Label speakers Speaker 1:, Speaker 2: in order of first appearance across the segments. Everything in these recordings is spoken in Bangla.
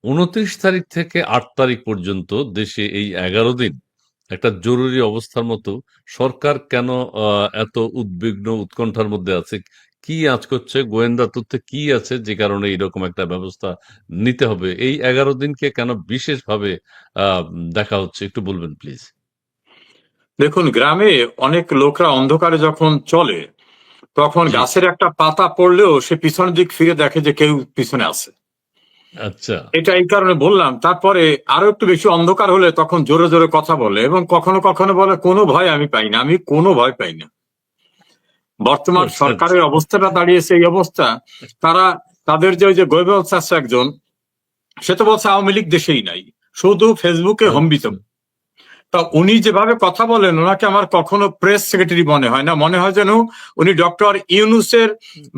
Speaker 1: 29 তারিখ থেকে 8 তারিখ পর্যন্ত দেশে এই 11 দিন একটা জরুরি অবস্থার মতো সরকার কেন এত উদ্বিগ্ন উৎকণ্ঠার মধ্যে আছে? কি আঁচ করছে? গোয়েন্দা তথ্যে কি আছে যে কারণে এরকম একটা ব্যবস্থা নিতে হবে? এই 11 দিনকে কেন বিশেষভাবে দেখা হচ্ছে একটু বলবেন প্লিজ।
Speaker 2: দেখুন, গ্রামে অনেক লোকরা অন্ধকারে যখন চলে, তখন
Speaker 1: জি।
Speaker 2: গাছের একটা পাতা পড়লেও সে পিছনের দিক ফিরে দেখে যে কেউ পিছনে আছে।
Speaker 1: আচ্ছা।
Speaker 2: এটা এই কারণে বললাম। তারপরে আরো একটু বেশি অন্ধকার হলে তখন জোরে জোরে কথা বলে এবং কখনো কখনো বলে কোনো ভয় আমি পাই না, আমি কোনো ভয় পাই না। বর্তমান
Speaker 1: আচ্ছা, আচ্ছা।
Speaker 2: সরকারের অবস্থাটা দাঁড়িয়েছে এই অবস্থা। তারা তাদের যে ওই যে গোয়েবল চাচ্ছে একজন, সে তো বলছে আওয়ামী লীগ দেশেই নাই, শুধু ফেসবুকে হম্বিত।
Speaker 1: আচ্ছা।
Speaker 2: তা উনি যেভাবে কথা বলেন, ওনাকে আমার কখনো প্রেস সেক্রেটারি মনে হয় না, মনে হয় যেন উনি ডক্টর ইউনূসের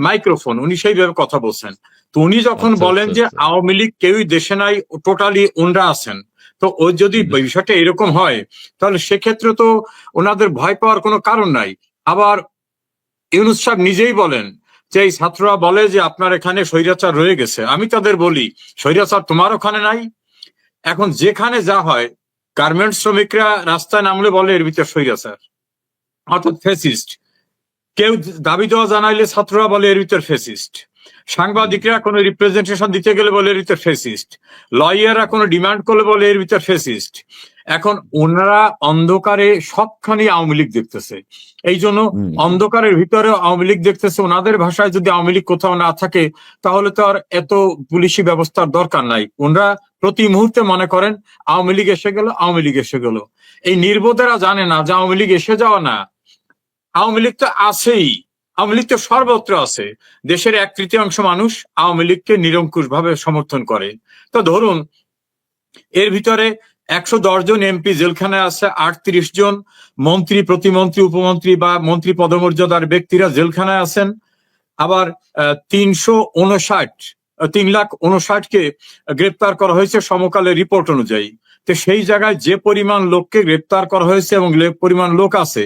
Speaker 2: মাইক্রোফোন, উনি সেইভাবে কথা বলছেন। তো উনি যখন
Speaker 1: আচ্ছা,
Speaker 2: বলেন
Speaker 1: আচ্ছা,
Speaker 2: যে
Speaker 1: আচ্ছা।
Speaker 2: আওয়ামী লীগ কেউই দেশে নাই, টোটালি ওনরা আছেন, তো ওই যদি বিষয়টা এরকম হয়, তাহলে সেক্ষেত্রে তো ওনাদের ভয় পাওয়ার কোনো কারণ নাই। আবার ইউনূস সাহেব নিজেই বলেন যে এই ছাত্ররা বলে যে আপনার এখানে স্বৈরাচার রয়ে গেছে, আমি তাদের বলি স্বৈরাচার তোমার ওখানে নাই। এখন যেখানে যা হয়, গার্মেন্টস শ্রমিকরা রাস্তায় নামলে বলে এর ভিতর স্বৈরাচার, অর্থাৎ ফেসিস্ট। কেউ দাবি দেওয়া জানাইলে ছাত্ররা বলে এর ভিতর ফেসিস্ট। সাংবাদিকরা কোনো রিপ্রেজেন্টেশন দিতে গেলে বলে এর ভিতর ফেসিস্ট। লয়াররা কোনো ডিমান্ড করলে বলে এর ভিতর ফেসিস্ট। এখন ওনারা অন্ধকারে সবখানি আওয়ামী লীগ দেখতেছে, এই জন্য অন্ধকারের ভিতরে আওয়ামী লীগ দেখতেছে। ওনাদের ভাষায় যদি আওয়ামী লীগ কোথাও না থাকে, তাহলে তো আর এত পুলিশি ব্যবস্থার দরকার নাই। ওনারা প্রতি মুহূর্তে মনে করেন আওয়ামী লীগ এসে গেল, আওয়ামী লীগ এসে গেল। এই নির্বোধেরা জানে না যে আওয়ামী লীগ এসে যাওয়া না, আওয়ামী লীগ তো আছেই। আওয়ামী লীগ তো সর্বত্র আছে। দেশের 1/3 মানুষ আওয়ামী লীগকে নিরঙ্কুশ ভাবে সমর্থন করে। তো ধরুন, এর ভিতরে 110 জন এমপি জেলখানায় আছে, 38 জন মন্ত্রী, প্রতিমন্ত্রী, উপমন্ত্রী বা মন্ত্রী পদমর্যাদার ব্যক্তিরা জেলখানায় আছেন। আবার 359 কে গ্রেপ্তার করা হয়েছে সমকালের রিপোর্ট অনুযায়ী। তো সেই জায়গায় যে পরিমাণ লোককে গ্রেপ্তার করা হয়েছে এবং পরিমাণ লোক আছে,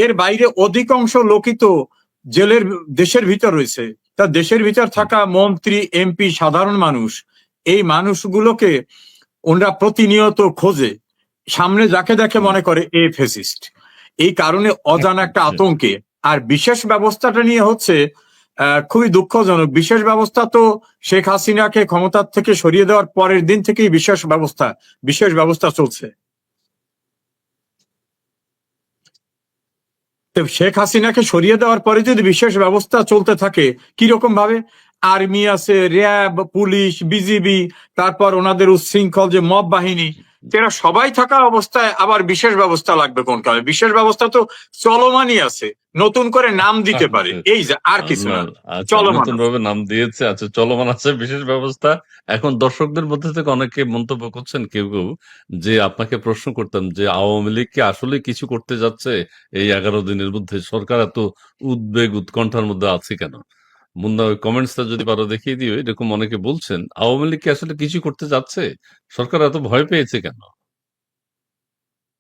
Speaker 2: এর বাইরে অধিকাংশ লোকই তো জেলের দেশের ভিতর রয়েছে। তা দেশের ভিতর থাকা মন্ত্রী, এমপি, সাধারণ মানুষ, এই মানুষগুলোকে ওনারা প্রতিনিয়ত খোঁজে, সামনে যাকে দেখে মনে করে এ ফেসিস্ট। এই কারণে অজানা একটা
Speaker 1: আচ্ছা।
Speaker 2: আতঙ্কে। আর বিশেষ ব্যবস্থাটা নিয়ে হচ্ছে খুবই দুঃখজনক। বিশেষ ব্যবস্থা তো শেখ হাসিনাকে ক্ষমতার থেকে সরিয়ে দেওয়ার পরের দিন থেকেই বিশেষ ব্যবস্থা চলছে। শেখ হাসিনাকে সরিয়ে দেওয়ার পরে যদি বিশেষ ব্যবস্থা চলতে থাকে, কিরকম ভাবে আর্মি আছে, র্যাব, পুলিশ, বিজিবি, তারপর ওনাদের উচ্ছৃঙ্খল যে মব বাহিনী, এরা সবাই থাকা অবস্থায় আবার বিশেষ ব্যবস্থা লাগবে কোন কারণে? বিশেষ ব্যবস্থা তো চলমানই আছে, নতুন করে নাম দিতে পারে,
Speaker 1: আচ্ছা।
Speaker 2: এই যে আর কিছু
Speaker 1: না,
Speaker 2: না,
Speaker 1: আচ্ছা,
Speaker 2: চলমান
Speaker 1: নতুন
Speaker 2: আছে।
Speaker 1: ভাবে নাম দিয়েছে। আচ্ছা, চলমান আছে বিশেষ ব্যবস্থা। এখন দর্শকদের মধ্যে থেকে অনেকে মন্তব্য করছেন, কেউ কেউ, যে আপনাকে প্রশ্ন করতাম যে আওয়ামী লীগ কি আসলে কিছু করতে যাচ্ছে এই 11 দিনের মধ্যে? সরকার এত উদ্বেগ উৎকণ্ঠার মধ্যে আছে কেন? মুন্না, ওই কমেন্টসটা যদি পারো দেখিয়ে দিও। এরকম অনেকে বলছেন, আওয়ামী লীগ কি আসলে কিছু করতে যাচ্ছে? সরকার এত ভয় পেয়েছে কেন?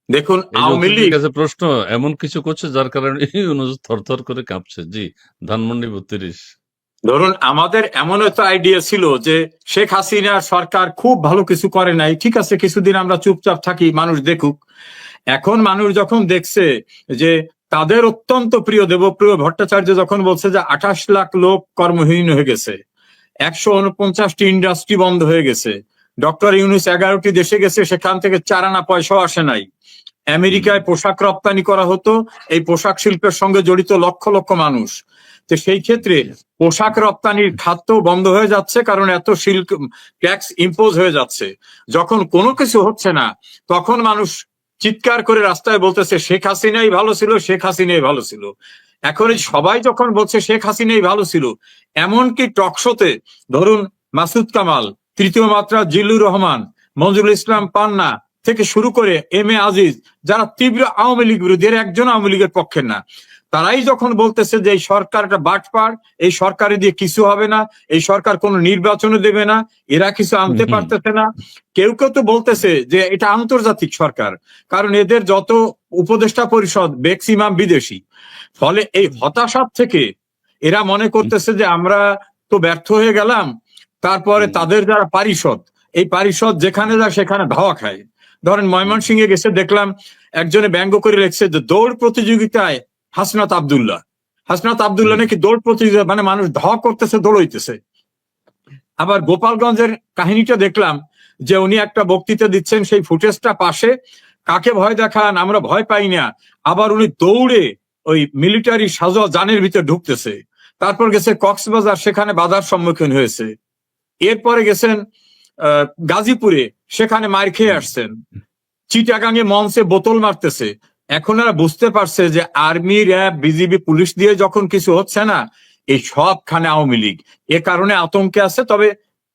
Speaker 2: দেখুন,
Speaker 1: এই যে
Speaker 2: আওয়ামী
Speaker 1: অতিথির
Speaker 2: লীগ,
Speaker 1: কাছে প্রশ্ন, এমন কিছু করছে যার কারণে অনুযায়ী থরথর করে কাঁপছে। জি, ধানমন্ডি 32।
Speaker 2: ধরুন আমাদের এমন একটা আইডিয়া ছিল যে শেখ হাসিনা সরকার খুব ভালো কিছু করে নাই, ঠিক আছে কিছুদিন আমরা চুপচাপ থাকি, মানুষ দেখুক। এখন মানুষ যখন দেখছে যে তাদের অত্যন্ত প্রিয় দেবপ্রিয় ভট্টাচার্য যখন বলছে যে 28 লাখ লোক কর্মহীন হয়ে গেছে, 149টি ইন্ডাস্ট্রি বন্ধ হয়ে গেছে, ডক্টর ইউনূস 11টি দেশে গেছে, সেখান থেকে 4 আনা পয়সাও আসে নাই, আমেরিকায় পোশাক রপ্তানি করা হতো, এই পোশাক শিল্পের সঙ্গে জড়িত লক্ষ লক্ষ মানুষ। তো সেই ক্ষেত্রে
Speaker 1: জি।
Speaker 2: পোশাক রপ্তানির খাত বন্ধ হয়ে যাচ্ছে, কারণ এত শুল্ক, ট্যাক্স ইম্পোজ হয়ে যাচ্ছে। যখন কোনো কিছু হচ্ছে না, তখন মানুষ চিৎকার করে রাস্তায় বলতেছে শেখ হাসিনাই ভালো ছিল, শেখ হাসিনাই ভালো ছিল। এখন এই সবাই যখন বলছে শেখ হাসিনাই ভালো ছিল, এমনকি টকশোতে ধরুন মাসুদ কামাল, তৃতীয় মাত্রা জিল্লুর রহমান, মঞ্জুরুল ইসলাম পান্না থেকে শুরু করে এম এ আজিজ, যারা তীব্র আওয়ামী লীগ বিরোধী, এর একজন আওয়ামী লীগের পক্ষের না, তারাই যখন বলতেছে যে এই সরকারটা বাটপার, এই সরকারে দিয়ে কিছু হবে না, এই সরকার কোনো নির্বাচনে দেবে না, এরা কিছু আনতে পারতেছে না। কেউ কেউ তো বলতেছে যে এটা আন্তর্জাতিক সরকার, কারণ এদের যত উপদেষ্টা পরিষদ ম্যাক্সিমাম বিদেশি। ফলে এই হতাশার থেকে এরা মনে করতেছে যে আমরা তো ব্যর্থ হয়ে গেলাম, তারপরে তাদের যারা পারিষদ, এই পারিষদ যেখানে যায় সেখানে ধাওয়া খায়। ধরেন ময়মনসিংহে গেছে, দেখলাম একজনে ব্যঙ্গ করে লিখছে যে দৌড় প্রতিযোগিতায় হাসনাত আব্দুল্লাহ নাকি দৌড় প্রতিযোগিতা, মানে মানুষ ধাওয়া করতেছে, দৌড়াইতেছে। আবার গোপালগঞ্জের কাহিনীটা দেখলাম যে উনি একটা বক্তৃতা দিচ্ছেন, সেই ফুটেজটা পাশে, কাকে ভয় দেখান, আমরা ভয় পাই না, আবার উনি দৌড়ে ওই মিলিটারি সাজোয়া যানের ভিতরে ঢুকতেছে। তারপর গেছে কক্সবাজার, সেখানে বাধার সম্মুখীন হয়েছে। এরপরে গেছেন গাজীপুরে, সেখানে মার খেয়ে আসছেন। চিটাগাঙে মঞ্চে বোতল মারতেছে। এখন এরা বুঝতে পারছে যে আর্মি, র্যাব, বিজিবি, পুলিশ দিয়ে যখন কিছু হচ্ছে না, এই সবখানে আওয়ামী লীগ। এ কারণে আতঙ্কে আছে। তবে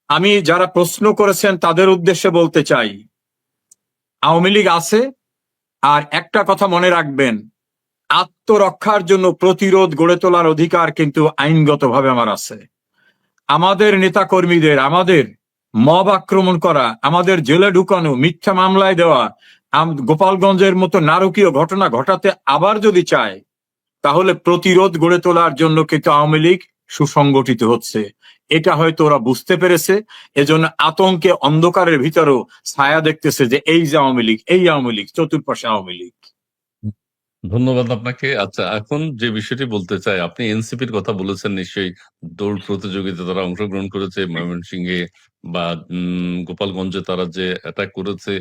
Speaker 2: আমি যারা প্রশ্ন করেছেন তাদের উদ্দেশ্যে বলতে চাই, আওয়ামী লীগ আছে। আর একটা কথা মনে রাখবেন, আত্মরক্ষার জন্য প্রতিরোধ গড়ে তোলার অধিকার কিন্তু আইনগতভাবে আমার আছে। আমাদের নেতা কর্মীদের, আমাদের মব আক্রমণ করা, আমাদের জেলে ঢুকানো, মিথ্যা মামলায় দেওয়া, গোপালগঞ্জের মতো নারকীয় ঘটনা ঘটাতে আবার যদি চায়, তাহলে প্রতিরোধ গড়ে তোলার জন্য কিন্তু আওয়ামী লীগ সুসংগঠিত হচ্ছে। এটা হয়তো ওরা বুঝতে পেরেছে, এজন্য আতঙ্কে অন্ধকারের ভিতরেও ছায়া দেখতেছে যে এই যে আওয়ামী লীগ, এই আওয়ামী লীগ, চতুর্পাশে আওয়ামী লীগ।
Speaker 1: ধন্যবাদ আপনাকে। আচ্ছা, এখন যে বিষয়টি বলতে চাই, আপনি এনসিপির কথা বলেছেন, নিশ্চয়ই দৌড় প্রতিযোগিতা তারা অংশগ্রহণ করেছে ময়মনসিংহে বা গোপালগঞ্জে তারা যে অ্যাটাক করেছে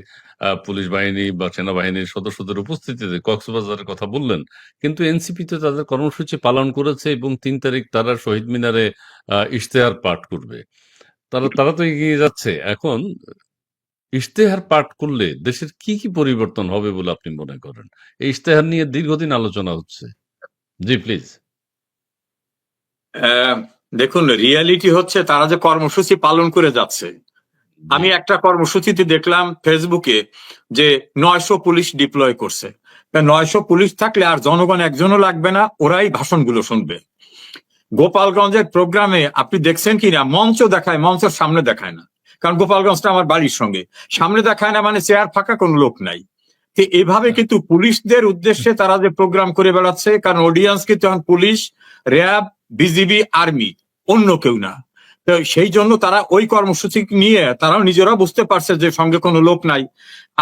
Speaker 1: পুলিশ বাহিনী বা সেনাবাহিনীর সদস্যদের উপস্থিতিতে, কক্সবাজারের কথা বললেন, কিন্তু এনসিপি তো তাদের কর্মসূচি পালন করেছে এবং ৩ তারিখ তারা শহীদ মিনারে ইশতেহার পাঠ করবে। তারা তো এগিয়ে যাচ্ছে। এখন ইশতেহার পাঠ করলে দেশের কি কি পরিবর্তন হবে বলে আপনি মনে করেন? এই ইশতেহার নিয়ে দীর্ঘদিন আলোচনা হচ্ছে। জি, প্লিজ।
Speaker 2: দেখুন, রিয়ালিটি হচ্ছে তারা যে কর্মসূচি পালন করে যাচ্ছে।
Speaker 1: জি।
Speaker 2: আমি একটা কর্মসূচিতে দেখলাম ফেসবুকে যে 900 পুলিশ ডিপ্লয় করছে। 900 পুলিশ থাকলে আর জনগণ একজনও লাগবে না, ওরাই ভাষণগুলো শুনবে। গোপালগঞ্জের প্রোগ্রামে আপনি দেখছেন কিনা, মঞ্চ দেখায়, মঞ্চের সামনে দেখায় না। কারণ গোপালগঞ্জটা আমার বাড়ির সঙ্গে, সামনে দেখায় না মানে চেয়ার ফাঁকা, কোনো লোক নাই। তো এভাবে কিন্তু পুলিশদের উদ্দেশ্যে তারা যে প্রোগ্রাম করে বেড়াচ্ছে, কারণ অডিয়েন্স কিন্তু এখন পুলিশ, র্যাব, বিজিবি, আর্মি, অন্য কেউ না। তো সেই জন্য তারা ওই কর্মসূচি নিয়ে তারাও নিজেরা বুঝতে পারছে যে সঙ্গে কোনো লোক নাই।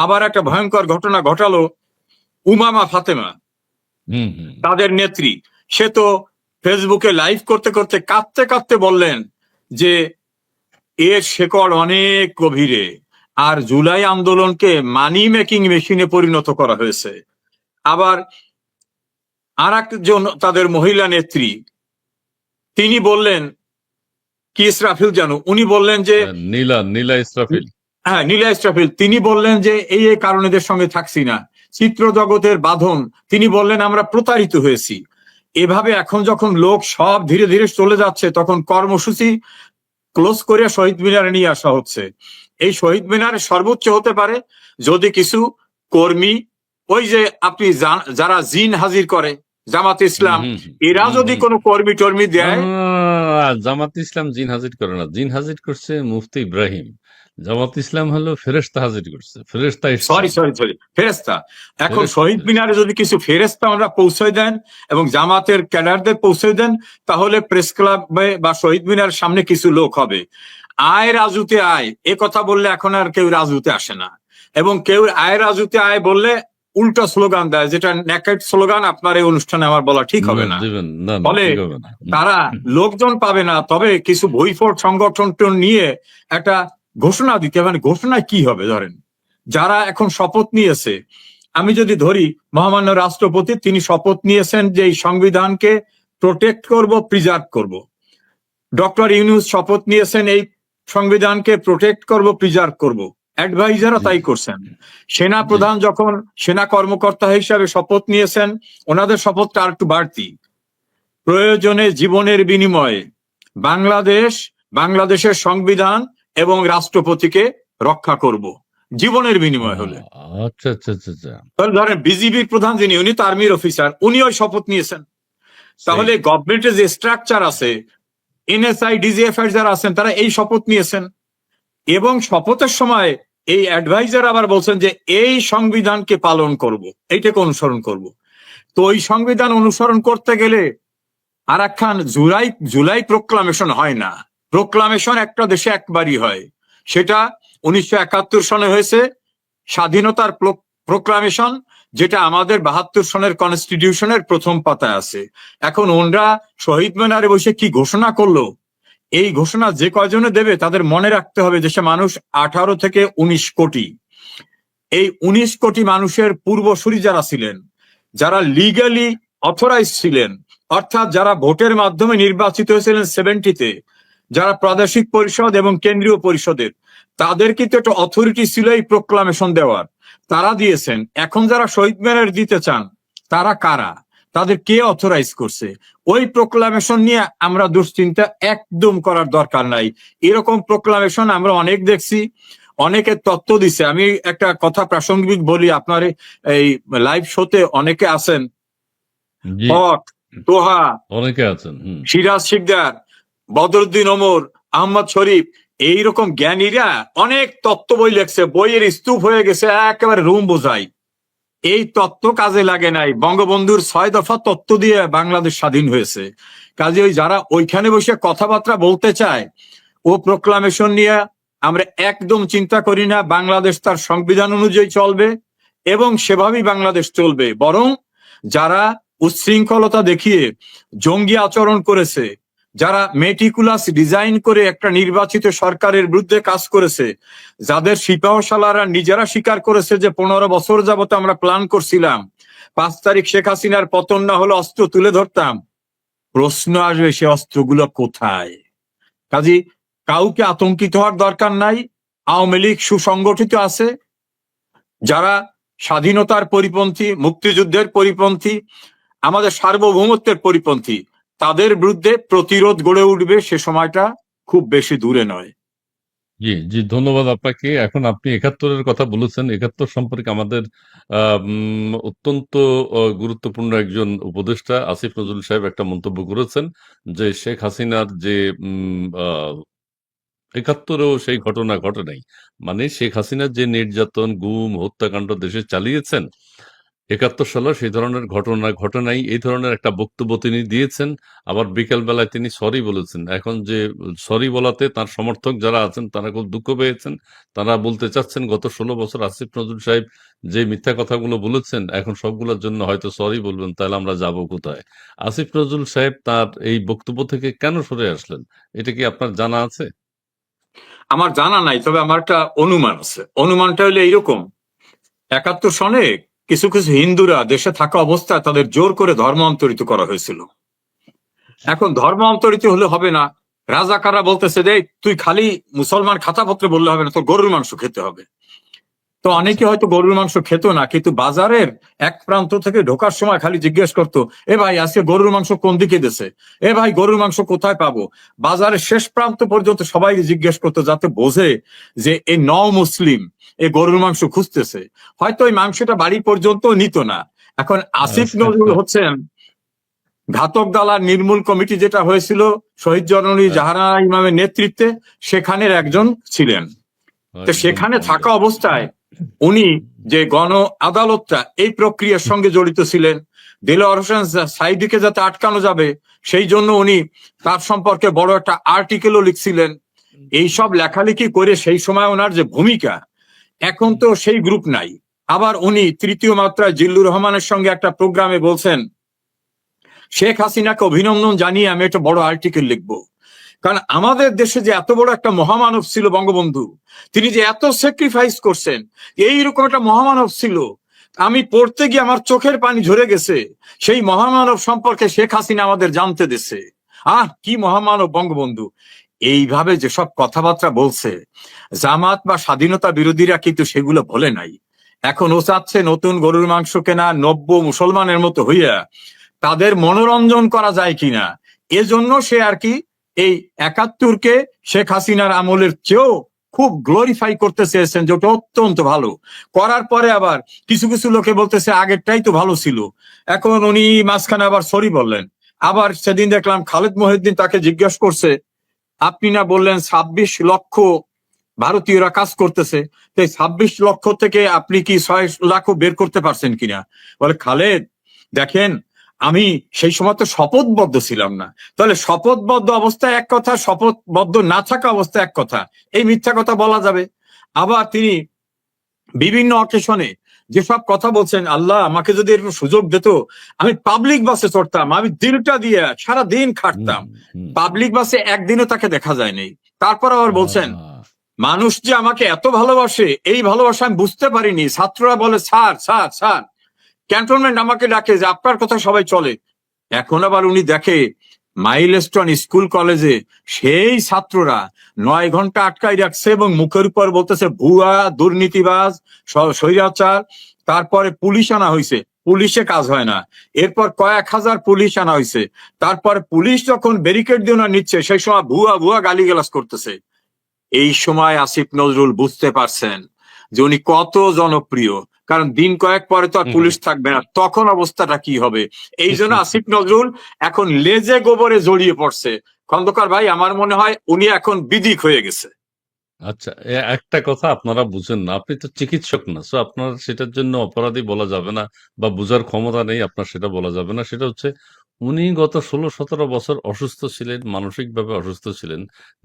Speaker 2: আবার একটা ভয়ঙ্কর ঘটনা ঘটালো, উমামা ফাতেমা,
Speaker 1: হুম, হুম।
Speaker 2: তাদের নেত্রী, সে তো ফেসবুকে লাইভ করতে করতে কাঁদতে কাঁদতে বললেন যে এর শেকড় অনেক গভীরে, আর জুলাই আন্দোলনকে মানি মেকিং মেশিনে পরিণত করা হয়েছে। আবার আর একজন তাদের মহিলা নেত্রী, তিনি বললেন, কি ইসরাফিল জানো, উনি বললেন যে
Speaker 1: নীলা ইসরাফিল।
Speaker 2: হ্যাঁ, নীলা ইসরাফিল, তিনি বললেন যে এই এই কারণেদের সঙ্গে থাকছি না, চিত্র জগতের বাঁধন, তিনি বললেন আমরা প্রতারিত হয়েছি। এভাবে এখন যখন লোক সব ধীরে ধীরে চলে যাচ্ছে, তখন কর্মসূচি ক্লোজ করে শহীদ মিনারে নিয়ে আসা হচ্ছে। এই শহীদ মিনারে সর্বোচ্চ হতে পারে যদি কিছু কর্মী, ওই যে আপনি যারা জিন হাজির করে জামাত ইসলাম, এরা যদি কোনো কর্মী টর্মী দেয়।
Speaker 1: জামাত ইসলাম জিন হাজির করে না, জিন হাজির করছে মুফতি ইব্রাহিম। জামাত ইসলাম হলো ফেরেশতা হাজির করছে, ফেরেশতা এসছে।
Speaker 2: সরি, ফেরেশতা। এখন শহীদ মিনারে যদি কিছু ফেরেশতা আমরা পৌঁছে দেন এবং জামাতের ক্যাডারদের পৌঁছে দেন, তাহলে প্রেস ক্লাবে বা শহীদ মিনারের সামনে কিছু লোক হবে। আয় রাজুতে আয়, এ কথা বললে এখন আর কেউ রাজুতে আসে না, এবং কেউ আয় রাজুতে আয় বললে উল্টা স্লোগান দেয়, যেটা নেকেড স্লোগান। আপনার এই অনুষ্ঠানে আমার বলা ঠিক হবে না, ফলে তারা লোকজন পাবে না। তবে কিছু ভুইফোট সংগঠন নিয়ে একটা ঘোষণা দিতে, মানে ঘোষণায় কি হবে, ধরেন যারা এখন শপথ নিয়েছে, আমি যদি ধরি মহামান্য রাষ্ট্রপতি, তিনি শপথ নিয়েছেন যে এই সংবিধানকে প্রোটেক্ট করব, প্রিজার্ভ করব। ডক্টর ইউনূস শপথ নিয়েছেন এই সংবিধানকে প্রোটেক্ট করব, প্রিজার্ভ করব। অ্যাডভাইজাররা তাই করছেন। সেনা প্রধান যখন সেনা কর্মকর্তা হিসাবে শপথ নিয়েছেন, ওনাদের শপথটা আর একটু বাড়তি, প্রয়োজনে জীবনের বিনিময়ে বাংলাদেশের সংবিধান এবং রাষ্ট্রপতিকে রক্ষা করব, জীবনের বিনিময় হলে।
Speaker 1: আচ্ছা।
Speaker 2: ধরেন বিজিবির প্রধান যিনি, উনি তো আর্মির অফিসার, উনি ওই শপথ নিয়েছেন। তাহলে গভর্নমেন্টের যে স্ট্রাকচার আছে, এনএসআই, ডিজিএফআই যারা আছেন, তারা এই শপথ নিয়েছেন। এবং শপথের সময় এই অ্যাডভাইজার আবার বলছেন যে এই সংবিধানকে পালন করব, এইটাকে অনুসরণ করব। তো ওই সংবিধান অনুসরণ করতে গেলে আর একখান জুলাই প্রোক্লামেশন হয় না। প্রোক্লামেশন একটা দেশে একবারই হয়, সেটা 1971 সনে হয়েছে স্বাধীনতার প্রোক্লামেশন, যেটা আমাদের 72 সনের কনস্টিটিউশনের প্রথম পাতায় আছে। এখন ওনরা শহীদ মিনারে বসে কি ঘোষণা করলো, এই ঘোষণা যে কয়জনে দেবে তাদের মনে রাখতে হবে দেশে মানুষ 18 থেকে 19 কোটি। এই 19 কোটি মানুষের পূর্বসূরি যারা ছিলেন, যারা লিগালি অথরাইজ ছিলেন, অর্থাৎ যারা ভোটের মাধ্যমে নির্বাচিত হয়েছিলেন 70-তে, যারা প্রাদেশিক পরিষদ এবং কেন্দ্রীয় পরিষদের, তাদের কিন্তু একটা অথরিটি ছিল এই প্রোক্লামেশন দেওয়ার, তারা দিয়েছেন। এখন যারা শহীদ মিনার দিতে চান তারা কারা, তাদের কে অথরাইজ করছে? ওই প্রোক্লামেশন নিয়ে আমরা দুশ্চিন্তা একদম করার দরকার নাই। এরকম প্রোক্লামেশন আমরা অনেক দেখছি, অনেকে তত্ত্ব দিছে। আমি একটা কথা প্রাসঙ্গিক বলি, আপনার এই লাইভ শোতে অনেকে আছেন,
Speaker 1: জি,
Speaker 2: হক, তোহা,
Speaker 1: অনেকে আছেন।
Speaker 2: সিরাজ শিকদার, বদরুদ্দিন ওমর, আহমদ শরীফ, এইরকম জ্ঞানীরা অনেক তত্ত্ব বই লেখছে, বইয়ের স্তূপ হয়ে গেছে, একেবারে রুম বোঝাই। এই তত্ত্ব কাজে লাগে নাই। বঙ্গবন্ধুর 6 দফা তত্ত্ব দিয়ে বাংলাদেশ স্বাধীন হয়েছে। কাজে ওই যারা ওইখানে বসে কথাবার্তা বলতে চায় ও প্রোক্লামেশন নিয়ে, আমরা একদম চিন্তা করি না। বাংলাদেশ তার সংবিধান অনুযায়ী চলবে এবং সেভাবেই বাংলাদেশ চলবে। বরং যারা উচ্ছৃঙ্খলতা দেখিয়ে জঙ্গি আচরণ করেছে, যারা মেটিকুলাস ডিজাইন করে একটা নির্বাচিত সরকারের বিরুদ্ধে কাজ করেছে, যাদের সিপাহশালারা নিজেরা স্বীকার করেছে যে 15 বছর যাবত আমরা প্ল্যান করছিলাম, 5 তারিখ শেখ হাসিনার পতন না হলে অস্ত্র তুলে ধরতাম, প্রশ্ন আসবে সে অস্ত্রগুলো কোথায়? কাজী কাউকে আতঙ্কিত হওয়ার দরকার নাই। আওয়ামী লীগ সুসংগঠিত আছে, যারা স্বাধীনতার পরিপন্থী, মুক্তিযুদ্ধের পরিপন্থী, আমাদের সার্বভৌমত্বের পরিপন্থী, তাদের বিরুদ্ধে প্রতিরোধ গড়ে উঠবে। সে সময়টা খুব বেশি দূরে নয়।
Speaker 1: জি, জি, ধন্যবাদ আপনাকে। এখন আপনি 71-এর কথা বলেছেন। 71 সম্পর্কে আমাদের অত্যন্ত গুরুত্বপূর্ণ একজন উপদেষ্টা আসিফ নজরুল সাহেব একটা মন্তব্য করেছেন যে শেখ হাসিনার যে 71-এও সেই ঘটনা ঘটে নাই। মানে শেখ হাসিনার যে নির্যাতন, গুম, হত্যাকাণ্ড দেশে চালিয়েছেন, 71 সালে সেই ধরনের ঘটনা ঘটে নাই। এই ধরনের একটা বক্তব্য তিনি দিয়েছেন। আবার বিকেল বেলায় তিনি সরি বলেছেন। এখন যে সরি বলাতে তার সমর্থক যারা আছেন তারা খুব দুঃখ পেয়েছেন। তারা বলতে চাচ্ছেন গত 16 বছর আসিফ নজরুল সাহেব যে মিথ্যা কথাগুলো বলেছেন এখন সবগুলোর জন্য হয়তো সরি বলবেন, তাহলে আমরা যাব কোথায়? আসিফ নজরুল সাহেব তার এই বক্তব্য থেকে কেন সরে আসলেন? এটা কি আপনার জানা আছে?
Speaker 2: আমার জানা নাই, তবে আমার একটা অনুমান আছে। অনুমানটা হলো এইরকম: 71 সনে কিছু কিছু হিন্দুরা দেশে থাকা অবস্থায় তাদের জোর করে ধর্মান্তরিত করা হয়েছিল। এখন ধর্মান্তরিত হলে হবে না, রাজাকাররা বলতেছে যে তুই খালি মুসলমান খাতাপত্র বললে হবে না, তোর গরুর মাংস খেতে হবে। তো অনেকে হয়তো গরুর মাংস খেত না, কিন্তু বাজারের এক প্রান্ত থেকে ঢোকার সময় খালি জিজ্ঞেস করতো, এ ভাই আজকে গরুর মাংস কোন দিকে দিছে, এ ভাই গরুর মাংস কোথায় পাবো। বাজারের শেষ প্রান্ত পর্যন্ত সবাই জিজ্ঞেস করতো, যাতে বোঝে যে এই মুসলিম এই গরুর মাংস খুঁজতেছে। হয়তো ওই মাংসটা বাড়ি পর্যন্ত নিত না। এখন আসিফ নজরুল হচ্ছেন ঘাতক দালাল নির্মূল কমিটি যেটা হয়েছিল শহীদ জননী জাহানারা ইমামের নেতৃত্বে, সেখানের একজন ছিলেন। তো সেখানে থাকা অবস্থায় উনি যে গণ আদালতটা এই প্রক্রিয়ার সঙ্গে জড়িত ছিলেন, দেলোয়ার হোসেন সাইদিকে যাতে আটকানো যাবে সেই জন্য উনি তার সম্পর্কে বড় একটা আর্টিকেলও লিখছিলেন। এইসব লেখালেখি করে সেই সময় ওনার যে ভূমিকা, এখন তো সেই গ্রুপ নাই। আবার উনি তৃতীয় মাত্রায় জিল্লুর রহমানের সঙ্গে একটা প্রোগ্রামে বলছেন, শেখ হাসিনাকে অভিনন্দন জানিয়ে আমি একটা বড় আর্টিকেল লিখবো। কারণ আমাদের দেশে যে এত বড় একটা মহামানব ছিল বঙ্গবন্ধু, তিনি যে এত স্যাক্রিফাইস করছেন, এইরকম একটা মহামানব ছিল, আমি পড়তে গিয়ে আমার চোখের পানি ঝরে গেছে। সেই মহামানব সম্পর্কে শেখ হাসিনা আমাদের জানতে দিছে। কি মহামানব বঙ্গবন্ধু। এইভাবে যেসব কথাবার্তা বলছে, জামাত বা স্বাধীনতা বিরোধীরা কিন্তু সেগুলো বলে নাই। এখন ও চাচ্ছে নতুন গরুর মাংস কেনা, নব্য মুসলমানের মতো হইয়া তাদের মনোরঞ্জন করা যায় কিনা, এজন্য সে আর কি এই 71-কে শেখ হাসিনার আমলের চেয়েও খুব গ্লোরিফাই করতে চেয়েছেন, যেটা অত্যন্ত ভালো। করার পরে আবার কিছু কিছু লোকে বলতেছে আগেরটাই তো ভালো ছিল। এখন উনি মাঝখানে আবার সরি বললেন। আবার সেদিন দেখলাম খালেদ মহিউদ্দিন তাকে জিজ্ঞাসা করছে, আপনি না বললেন 26 লক্ষ ভারতীয়রা কাজ করতেছে, তো 26 লক্ষ থেকে আপনি কি 6 লাখও বের করতে পারছেন কিনা? বলে, খালেদ দেখেন, আমি সেই সময় তো শপথবদ্ধ ছিলাম না। তাহলে শপথবদ্ধ অবস্থায় এক কথা, শপথবদ্ধ না থাকা অবস্থায় এক কথা, এই মিথ্যা কথা বলা যাবে? আবার তিনি বিভিন্ন অকেশনে যেসব কথা বলছেন, আল্লাহ আমাকে যদি এরকম সুযোগ দিত আমি পাবলিক বাসে চড়তাম, আমি দিলটা দিয়ে সারা দিন
Speaker 1: হুম,
Speaker 2: খাটতাম।
Speaker 1: হুম।
Speaker 2: পাবলিক বাসে একদিনও তাকে দেখা যায়নি। তারপর আবার বলছেন,
Speaker 1: আহ,
Speaker 2: মানুষ যে আমাকে এত ভালোবাসে, এই ভালোবাসা আমি বুঝতে পারিনি। ছাত্ররা বলে স্যার স্যার স্যার, ক্যান্টনমেন্ট আমাকে ডাকে যে আপনার কথা সবাই চলে। এখন আবার উনি দেখে মাইলস্টোন স্কুল কলেজে সেই ছাত্ররা 9 ঘন্টা আটকাই রাখছে এবং মুখের উপর বলতেছে ভুয়া, দুর্নীতিবাজ, স্বৈরাচার। তারপরে পুলিশ আনা হয়েছে, পুলিশে কাজ হয় না। এরপর কয়েক হাজার পুলিশ আনা হয়েছে। তারপরে পুলিশ যখন ব্যারিকেড দিয়ে ওনার নিচ্ছে, সেই সময় ভুয়া ভুয়া গালিগালাজ করতেছে। এই সময় আসিফ নজরুল বুঝতে পারছেন যে উনি কত জনপ্রিয়, কারণ দিন কয়েক পরে তো আর পুলিশ থাকবে না, তখন অবস্থাটা কি হবে। এই জন্য আসিফ নজরুল এখন লেজে গোবরে জড়িয়ে পড়ছে। খন্দকার ভাই, আমার মনে হয় উনি এখন বিদিক হয়ে গেছে।
Speaker 1: আচ্ছা, একটা কথা আপনারা বুঝেন না, আপনি তো চিকিৎসক না, সো আপনার সেটার জন্য অপরাধী বলা যাবে না, বা বুঝার ক্ষমতা নেই আপনার, সেটা বলা যাবে না। সেটা হচ্ছে উনি গত 16-17 বছর অসুস্থ ছিলেন, মানসিকভাবে অসুস্থ ছিলেন।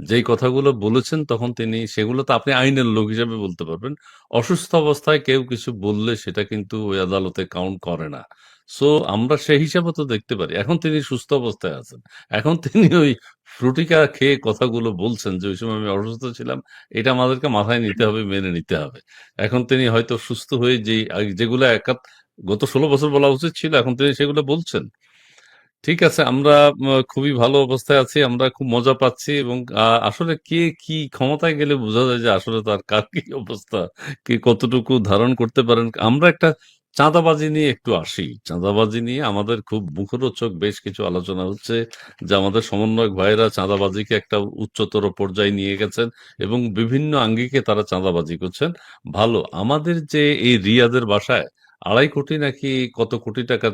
Speaker 1: যেই কথাগুলো বলেছেন তখন তিনি সেগুলো তো আপনি আইনের লোক হিসেবে বলতে পারবেন। অসুস্থ অবস্থায় কেউ কিছু বললে সেটা কিন্তু ওই আদালতে কাউন্ট করে না। সো আমরা সেই হিসাবে তো দেখতে পারি। এখন তিনি সুস্থ অবস্থায় আছেন, এখন তিনি ওই ফ্রুটিকা খেয়ে কথাগুলো বলছেন যে ওই সময় আমি অসুস্থ ছিলাম, এটা আমাদেরকে মাথায় নিতে হবে, মেনে নিতে হবে। এখন তিনি হয়তো সুস্থ হয়ে যেগুলো গত 16 বছর বলা উচিত ছিল, এখন তিনি সেগুলো বলছেন। ঠিক আছে, আমরা খুবই ভালো অবস্থায় আছি, আমরা খুব মজা পাচ্ছি, এবং আসলে কে কি ক্ষমতায় গেলে বোঝা যায় যে আসলে তার কার কি অবস্থা, কে কতটুকু ধারণ করতে পারেন। আমরা একটা চাঁদাবাজি নিয়ে একটু আসি। চাঁদাবাজি নিয়ে আমাদের খুব মুখরোচক বেশ কিছু আলোচনা হচ্ছে, যে আমাদের সমন্বয়ক ভাইরা চাঁদাবাজিকে একটা উচ্চতর পর্যায়ে নিয়ে গেছেন এবং বিভিন্ন আঙ্গিকে তারা চাঁদাবাজি করছেন। ভালো, আমাদের যে এই রিয়াদের বাসায় 2.5 কোটি নাকি কত কোটি টাকা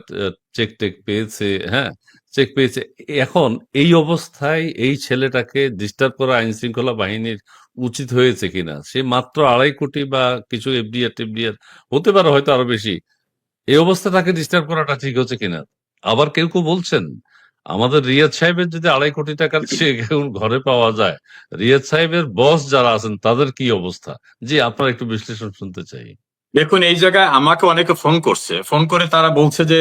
Speaker 1: চেক টেক পেয়েছে, হ্যাঁ, চেক পেয়েছে। এখন এই অবস্থায় এই ছেলেটাকে ডিস্টার্ব করা আইন শৃঙ্খলা বাহিনীর উচিত হয়েছে কিনা? সে মাত্র 2.5 কোটি বা কিছু এফডিআর টেফডিআর হতে পারে, হয়তো আরো বেশি। এই অবস্থা তাকে ডিস্টার্ব করাটা ঠিক হচ্ছে কিনা? আবার কেউ কেউ বলছেন, আমাদের রিয়াদ সাহেবের যদি 2.5 কোটি টাকার চেক এখন ঘরে পাওয়া যায়, রিয়াদ সাহেবের বস যারা আছেন তাদের কি অবস্থা? জি, আপনার একটু বিশ্লেষণ শুনতে চাই।
Speaker 2: দেখুন, এই জায়গায় আমাকে অনেকে ফোন করছে, ফোন করে তারা বলছে যে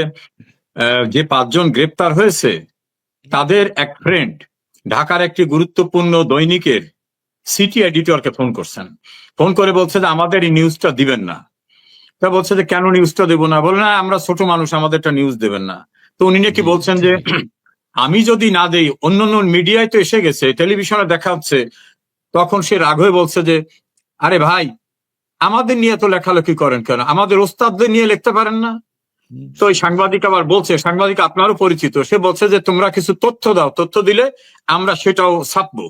Speaker 2: যে 5 জন গ্রেপ্তার হয়েছে তাদের এক ফ্রেন্ড ঢাকার একটি গুরুত্বপূর্ণ দৈনিকের সিটি এডিটরকে ফোন করছেন। ফোন করে বলছে যে আমাদের এই নিউজটা দিবেন না। তা বলছে যে কেন নিউজটা দেবো না? বলে না, আমরা ছোট মানুষ, আমাদেরটা নিউজ দেবেন না। তো উনি নাকি
Speaker 1: জি,
Speaker 2: বলছেন
Speaker 1: জি।
Speaker 2: যে আমি যদি না দেই, অন্যান্য মিডিয়ায় তো এসে গেছে, টেলিভিশনে দেখা হচ্ছে। তখন সে রাগ হয়ে বলছে যে আরে ভাই, আমাদের নিয়ে তো লেখালেখি করেন কেন? আমাদের ওস্তাদদের নিয়ে লিখতে পারেন না? তো ওই সাংবাদিক আবার বলছে, সাংবাদিক আপনারও পরিচিত, সে বলছে যে তোমরা কিছু তথ্য দাও, তথ্য দিলে আমরা সেটাও ছাপবো।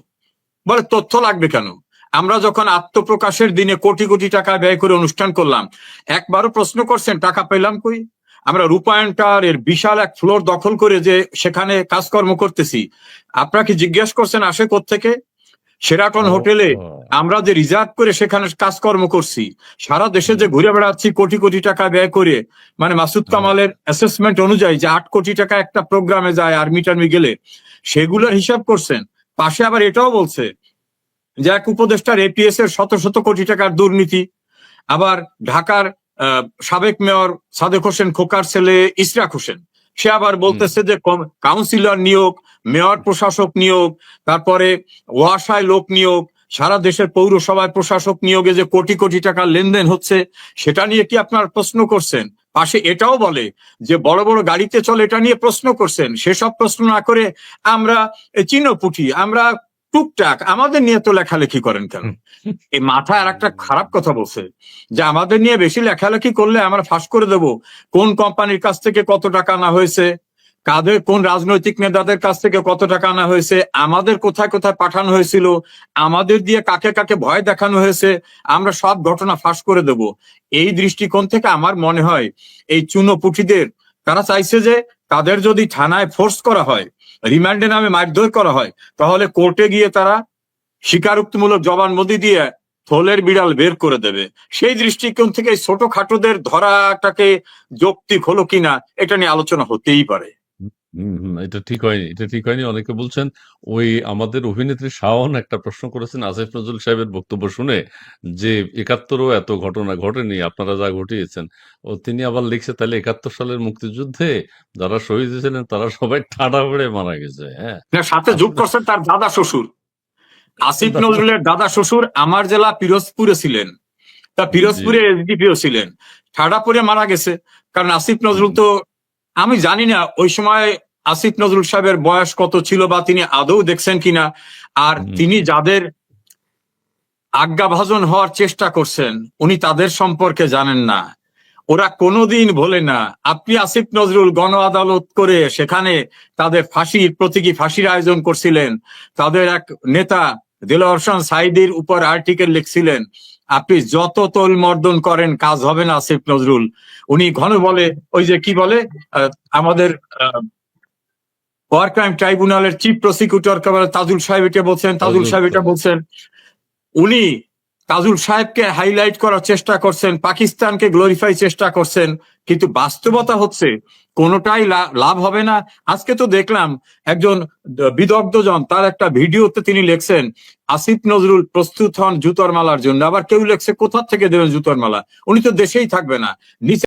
Speaker 2: বলে তথ্য লাগবে কেন? আমরা যখন আত্মপ্রকাশের দিনে কোটি কোটি টাকা ব্যয় করে অনুষ্ঠান করলাম, একবারও প্রশ্ন করছেন টাকা পেলাম কই? আমরা রূপায়ণ টাওয়ারের বিশাল এক ফ্লোর দখল করে যে সেখানে কাজকর্ম করতেছি, আপনারা কি জিজ্ঞেস করছেন আসে কোত্থেকে? শেরাটন
Speaker 1: ও,
Speaker 2: হোটেলে আমরা যে রিজার্ভ করে সেখানে কাজকর্ম করছি, সারা দেশে যে ঘুরে বেড়াচ্ছি কোটি কোটি টাকা ব্যয় করে, মানে মাসুদ কামালের অ্যাসেসমেন্ট অনুযায়ী যে 8 কোটি টাকা একটা প্রোগ্রামে যায় আর্মি টার্মি গেলে, সেগুলোর হিসাব করছেন। পাশে আবার এটাও বলছে যে এক উপদেষ্টার এপিএস এর শত শত কোটি টাকার দুর্নীতি। আবার ঢাকার সাবেক মেয়র সাদেক হোসেন খোকার ছেলে ইসরাক হোসেন, সে আবার বলতেছে যে কাউন্সিলর নিয়োগ, মেয়র প্রশাসক নিয়োগ, তারপরে ওয়াসায় লোক নিয়োগ, সারা দেশের পৌরসভায় প্রশাসক নিয়োগে যে কোটি কোটি টাকার লেনদেন হচ্ছে, সেটা নিয়ে কি আপনার প্রশ্ন করছেন? পাশে এটাও বলে যে বড় বড় গাড়িতে চলে, এটা নিয়ে প্রশ্ন করছেন। সেসব প্রশ্ন না করে আমরা চিনোপুটি, আমরা টুকটাক, আমাদের নিয়ে তো লেখালেখি করেন কেন? এই মাথায় আর একটা খারাপ কথা বলছে যে আমাদের নিয়ে বেশি লেখালেখি করলে আমরা ফাঁস করে দেব কোন কোম্পানির কাছ থেকে কত টাকা আনা হয়েছে, কাদের কোন রাজনৈতিক নেতাদের কাছ থেকে কত টাকা আনা হয়েছে, আমাদের কোথায় কোথায় পাঠানো হয়েছিল, আমাদের দিয়ে কাকে কাকে ভয় দেখানো হয়েছে, আমরা সব ঘটনা ফাঁস করে দেব। এই দৃষ্টিকোণ থেকে আমার মনে হয় এই চুনোপুঁটিদের, তারা চাইছে যে তাদের যদি থানায় ফোর্স করা হয়, রিমান্ডে নামে মারধর করা হয়, তাহলে কোর্টে গিয়ে তারা স্বীকারোক্তিমূলক জবানবন্দি দিয়ে থলের বিড়াল বের করে দেবে। সেই দৃষ্টিকোণ থেকে ছোটখাটোদের ধরাটাকে যৌক্তিক হলো কিনা, এটা নিয়ে আলোচনা হতেই পারে।
Speaker 1: এটা ঠিক হয়নি, এটা ঠিক হয়নি। অনেকে বলছেন ওই আমাদের অভিনেত্রী শাওন একটা প্রশ্ন করেছেন আসিফ নজরুল সাহেবের বক্তব্য শুনে যে ৭১ও এত ঘটনা ঘটেনি, আপনারা যা ঘটিয়েছেন। ও তিনি আবার লিখছে তাহলে ৭১ সালের মুক্তিযুদ্ধে যারা শহীদ হয়েছিলেন তারা সবাই ঠাডা পড়ে মারা গেছে। হ্যাঁ,
Speaker 2: না, সাথে যোগ
Speaker 1: আসলে
Speaker 2: করছেন তার দাদা শ্বশুর। আসিফ
Speaker 1: দাদা,
Speaker 2: নজরুলের দাদা শ্বশুর আমার জেলা পিরোজপুরে ছিলেন, তা
Speaker 1: জি,
Speaker 2: পিরোজপুরে এসডিপিও ছিলেন, ঠাডা পড়ে মারা গেছে। কারণ আসিফ নজরুল তো, আমি জানি না ওই সময় আসিফ নজরুল সাহেবের বয়স কত ছিল বা তিনি আদৌ দেখছেন কিনা। আর
Speaker 1: হুম,
Speaker 2: তিনি যাদের আজ্ঞাভাজন হওয়ার চেষ্টা করছেন উনি তাদের সম্পর্কে জানেন না। ওরা কোনোদিন ভোলে না। আপনি আসিফ নজরুল গণ আদালত করে সেখানে তাদের ফাঁসির প্রতীকী ফাঁসির আয়োজন করছিলেন, তাদের এক নেতা দেলোয়ার হোসেন সাঈদীর উপর আর্টিকেল লিখছিলেন। আপনি যত তোল মর্দন করেন কাজ হবে না আসিফ নজরুল। উনি ঘন বলে, ওই যে কি বলে, আমাদের ওয়ার ক্রাইম ট্রাইব্যুনালের চিফ প্রসিকিউটর তাজুল সাহেব এটা বলছেন, তাজুল সাহেব এটা বলছেন। উনি তাজুল সাহেবকে হাইলাইট করার চেষ্টা করছেন, পাকিস্তানকে গ্লোরিফাই চেষ্টা করছেন, কিন্তু বাস্তবতা হচ্ছে কোনোটাই লাভ হবে না। আজকে তো দেখলাম একজন বিদগ্ধজন তার একটা ভিডিওতে তিনি লিখছেন আসিফ নজরুল প্রস্তুত হন জুতোর মালার জন্য, আবার কেউ লেখছে কোথা থেকে দেবেন জুতোর মালা, উনি তো দেশেই থাকবে না। নিচে